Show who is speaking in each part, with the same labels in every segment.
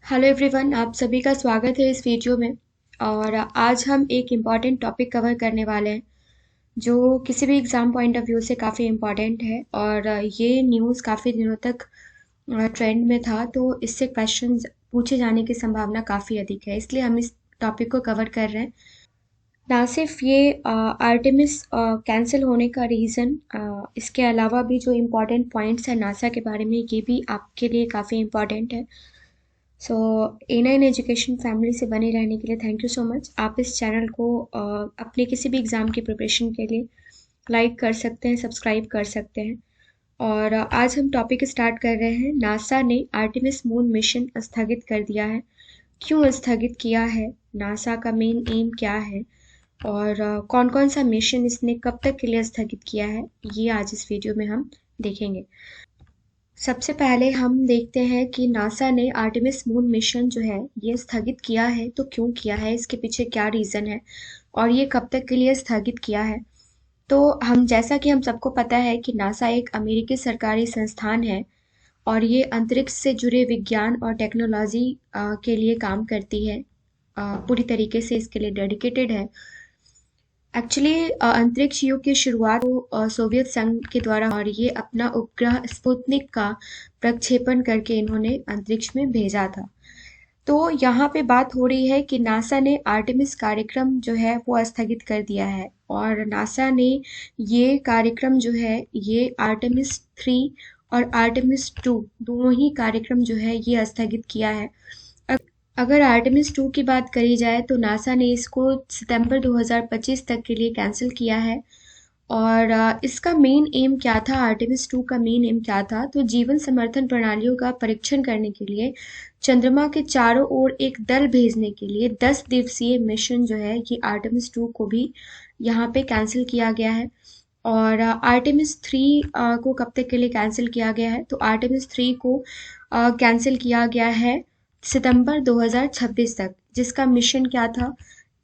Speaker 1: Hello everyone, आप सभी का स्वागत है इस वीडियो में। और आज हम एक इम्पॉर्टेंट टॉपिक कवर करने वाले हैं जो किसी भी एग्ज़ाम पॉइंट ऑफ व्यू से काफ़ी इम्पॉर्टेंट है। और ये न्यूज़ काफ़ी दिनों तक ट्रेंड में था, तो इससे क्वेश्चंस पूछे जाने की संभावना काफ़ी अधिक है, इसलिए हम इस टॉपिक को कवर कर रहे हैं। ना सिर्फ ये आर्टेमिस कैंसिल होने का रीज़न, इसके अलावा भी जो इम्पोर्टेंट पॉइंट्स हैं नासा के बारे में, ये भी आपके लिए काफ़ी इम्पॉर्टेंट है। सो A9 एजुकेशन फैमिली से बने रहने के लिए थैंक यू सो मच। आप इस चैनल को अपने किसी भी एग्ज़ाम की प्रिपरेशन के लिए लाइक कर सकते हैं, सब्सक्राइब कर सकते हैं। और आज हम टॉपिक स्टार्ट कर रहे हैं। नासा ने आर्टेमिस मून मिशन स्थगित कर दिया है। क्यों स्थगित किया है? नासा का मेन एम क्या है? और कौन कौन सा मिशन इसने कब तक के लिए स्थगित किया है, ये आज इस वीडियो में हम देखेंगे। सबसे पहले हम देखते हैं कि नासा ने आर्टेमिस मून मिशन जो है ये स्थगित किया है, तो क्यों किया है, इसके पीछे क्या रीज़न है और ये कब तक के लिए स्थगित किया है। तो जैसा कि हम सबको पता है कि नासा एक अमेरिकी सरकारी संस्थान है और ये अंतरिक्ष से जुड़े विज्ञान और टेक्नोलॉजी के लिए काम करती है। पूरी तरीके से इसके लिए डेडिकेटेड है। एक्चुअली अंतरिक्ष युग की शुरुआत सोवियत संघ के द्वारा, और ये अपना उपग्रह स्पुतनिक का प्रक्षेपण करके इन्होंने अंतरिक्ष में भेजा था। तो यहाँ पे बात हो रही है कि नासा ने आर्टेमिस कार्यक्रम जो है वो स्थगित कर दिया है। और नासा ने ये कार्यक्रम जो है ये आर्टेमिस 3 और आर्टेमिस 2 दोनों ही कार्यक्रम जो है ये स्थगित किया है। अगर आर्टेमिस 2 की बात करी जाए तो नासा ने इसको सितंबर 2025 तक के लिए कैंसिल किया है। और इसका मेन एम क्या था? आर्टेमिस 2 का मेन एम क्या था? तो जीवन समर्थन प्रणालियों का परीक्षण करने के लिए चंद्रमा के चारों ओर एक दल भेजने के लिए 10 दिवसीय मिशन जो है ये आर्टेमिस 2 को भी यहाँ पे कैंसिल किया गया है। और आर्टेमिस 3 को कब तक के लिए कैंसिल किया गया है? तो आर्टेमिस 3 को कैंसिल किया गया है सितंबर 2026 तक। जिसका मिशन क्या था?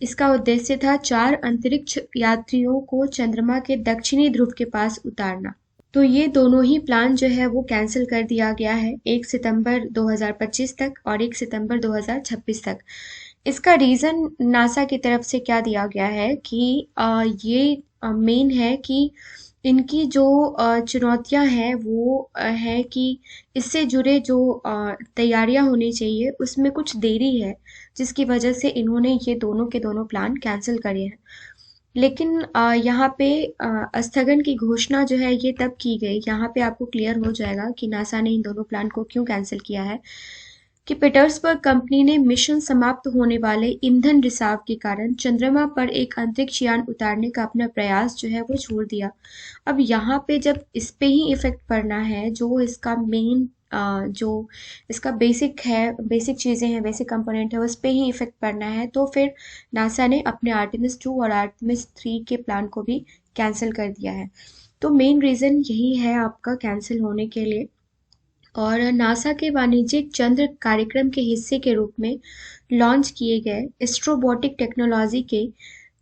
Speaker 1: इसका उद्देश्य था 4 अंतरिक्ष यात्रियों को चंद्रमा के दक्षिणी ध्रुव के पास उतारना। तो ये दोनों ही प्लान जो है वो कैंसिल कर दिया गया है, 1 सितंबर 2025 तक और 1 सितंबर 2026 तक। इसका रीज़न नासा की तरफ से क्या दिया गया है कि ये मेन है कि इनकी जो चुनौतियां हैं वो है कि इससे जुड़े जो तैयारियां होनी चाहिए उसमें कुछ देरी है, जिसकी वजह से इन्होंने ये दोनों के दोनों प्लान कैंसिल करे हैं। लेकिन यहाँ पे स्थगन की घोषणा जो है ये तब की गई, यहाँ पे आपको क्लियर हो जाएगा कि नासा ने इन दोनों प्लान को क्यों कैंसिल किया है। कि पीटर्सबर्ग कंपनी ने मिशन समाप्त होने वाले ईंधन रिसाव के कारण चंद्रमा पर एक अंतरिक्ष यान उतारने का अपना प्रयास जो है वो छोड़ दिया। अब यहाँ पे जब इस पे ही इफेक्ट पड़ना है, जो इसका मेन जो इसका बेसिक चीज़ें हैं, बेसिक कंपोनेंट है, उस पे ही इफेक्ट पड़ना है, तो फिर नासा ने अपने आर्टेमिस 2 और आर्टेमिस 3 के प्लान को भी कैंसिल कर दिया है। तो मेन रीज़न यही है आपका कैंसिल होने के लिए। और नासा के वाणिज्यिक चंद्र कार्यक्रम के हिस्से के रूप में लॉन्च किए गए एस्ट्रोबॉटिक टेक्नोलॉजी के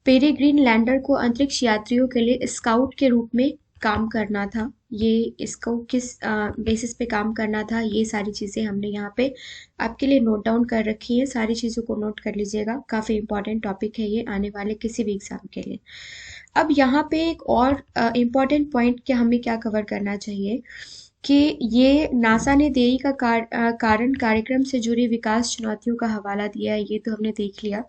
Speaker 1: पेरेग्रीन लैंडर को अंतरिक्ष यात्रियों के लिए स्काउट के रूप में काम करना था। ये इसको किस बेसिस पे काम करना था, ये सारी चीज़ें हमने यहाँ पे आपके लिए नोट डाउन कर रखी है। सारी चीज़ों को नोट कर लीजिएगा, काफ़ी इंपॉर्टेंट टॉपिक है ये आने वाले किसी भी एग्जाम के लिए। अब यहाँ पे एक और इम्पॉर्टेंट पॉइंट कि हमें क्या कवर करना चाहिए कि ये नासा ने देरी का कारण कार्यक्रम से जुड़ी विकास चुनौतियों का हवाला दिया है, ये तो हमने देख लिया।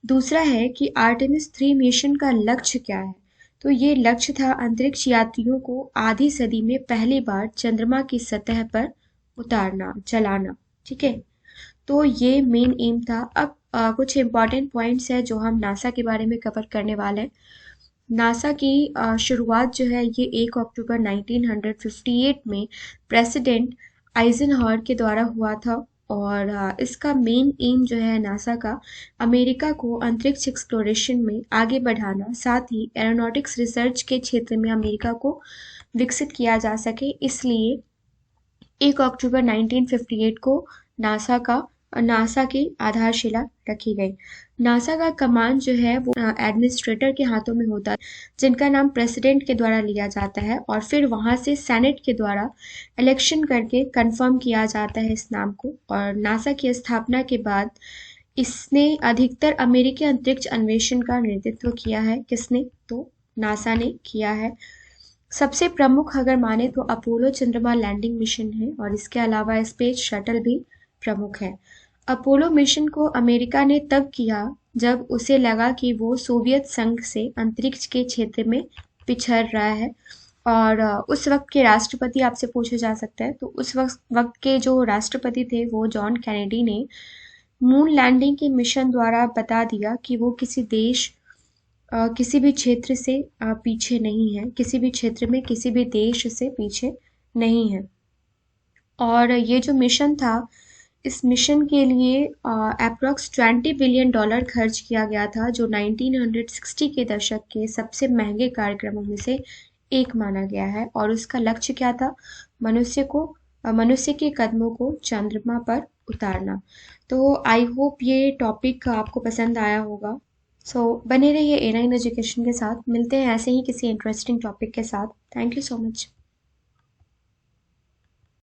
Speaker 1: दूसरा है कि आर्टेमिस 3 मिशन का लक्ष्य क्या है? तो ये लक्ष्य था अंतरिक्ष यात्रियों को आधी सदी में पहली बार चंद्रमा की सतह पर उतारना, चलाना। ठीक है, तो ये मेन एम था। अब कुछ इम्पॉर्टेंट पॉइंट्स है जो हम नासा के बारे में कवर करने वाले हैं। नासा की शुरुआत जो है ये 1 अक्टूबर 1958 में प्रेसिडेंट आइजनहॉर के द्वारा हुआ था। और इसका मेन एम जो है नासा का, अमेरिका को अंतरिक्ष एक्सप्लोरेशन में आगे बढ़ाना, साथ ही एरोनॉटिक्स रिसर्च के क्षेत्र में अमेरिका को विकसित किया जा सके। इसलिए 1 अक्टूबर 1958 को नासा का नासा की आधारशिला रखी गई। नासा का कमान जो है वो एडमिनिस्ट्रेटर के हाथों में होता है, जिनका नाम प्रेसिडेंट के द्वारा लिया जाता है और फिर वहां से सेनेट के द्वारा इलेक्शन करके कंफर्म किया जाता है इस नाम को। और नासा की स्थापना के बाद इसने अधिकतर अमेरिकी अंतरिक्ष अन्वेषण का नेतृत्व किया है। किसने? तो नासा ने किया है। सबसे प्रमुख अगर माने तो अपोलो चंद्रमा लैंडिंग मिशन है और इसके अलावा स्पेस शटल भी प्रमुख है। अपोलो मिशन को अमेरिका ने तब किया जब उसे लगा कि वो सोवियत संघ से अंतरिक्ष के क्षेत्र में पिछड़ रहा है। और उस वक्त के राष्ट्रपति आपसे पूछा जा सकता है, तो उस वक्त के जो राष्ट्रपति थे वो जॉन कैनेडी ने मून लैंडिंग के मिशन द्वारा बता दिया कि वो किसी देश किसी भी क्षेत्र से पीछे नहीं है, किसी भी क्षेत्र में किसी भी देश से पीछे नहीं है। और ये जो मिशन था, इस मिशन के लिए अप्रॉक्स $20 बिलियन खर्च किया गया था, जो 1960 के दशक के सबसे महंगे कार्यक्रमों में से एक माना गया है। और उसका लक्ष्य क्या था? मनुष्य के कदमों को चंद्रमा पर उतारना। तो आई होप ये टॉपिक आपको पसंद आया होगा। बने रहिए A9 एजुकेशन के साथ। मिलते हैं ऐसे ही किसी इंटरेस्टिंग टॉपिक के साथ। Thank you so much.